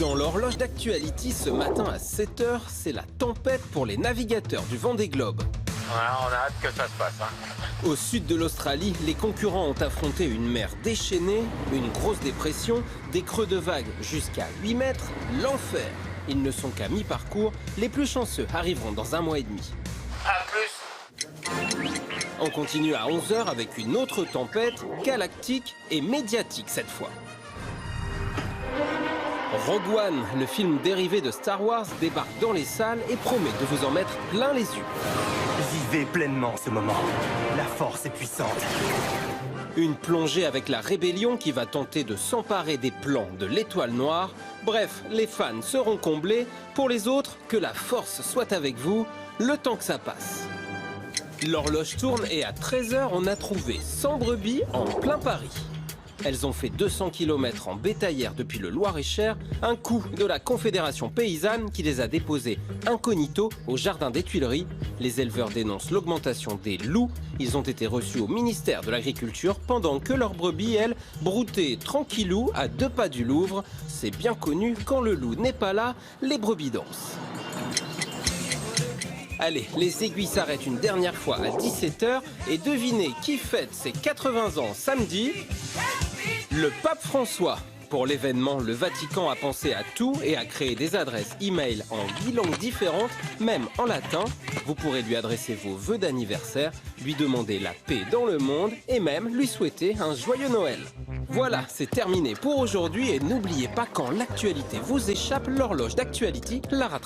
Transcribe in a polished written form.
Dans l'horloge d'actualité ce matin à 7 h, c'est la tempête pour les navigateurs du Vendée Globe. Voilà, on a hâte que ça se passe. Au sud de l'Australie, les concurrents ont affronté une mer déchaînée, une grosse dépression, des creux de vagues jusqu'à 8 mètres, l'enfer. Ils ne sont qu'à mi-parcours, les plus chanceux arriveront dans 1 mois et demi. À plus. On continue à 11 h avec une autre tempête, galactique et médiatique cette fois. Rogue One, le film dérivé de Star Wars, débarque dans les salles et promet de vous en mettre plein les yeux. Vivez pleinement ce moment. La force est puissante. Une plongée avec la rébellion qui va tenter de s'emparer des plans de l'Étoile Noire. Bref, les fans seront comblés. Pour les autres, que la force soit avec vous, le temps que ça passe. L'horloge tourne et à 13 h, on a trouvé 100 brebis en plein Paris. Elles ont fait 200 km en bétaillère depuis le Loir-et-Cher, un coup de la Confédération paysanne qui les a déposées incognito au jardin des Tuileries. Les éleveurs dénoncent l'augmentation des loups. Ils ont été reçus au ministère de l'Agriculture pendant que leurs brebis, elles, broutaient tranquillou à 2 pas du Louvre. C'est bien connu, quand le loup n'est pas là, les brebis dansent. Allez, les aiguilles s'arrêtent une dernière fois à 17 h et devinez qui fête ses 80 ans samedi? Le pape François. Pour l'événement, le Vatican a pensé à tout et a créé des adresses e-mail en 8 langues différentes, même en latin. Vous pourrez lui adresser vos vœux d'anniversaire, lui demander la paix dans le monde et même lui souhaiter un joyeux Noël. Voilà, c'est terminé pour aujourd'hui et n'oubliez pas, quand l'actualité vous échappe, l'horloge d'actualité la rattrape.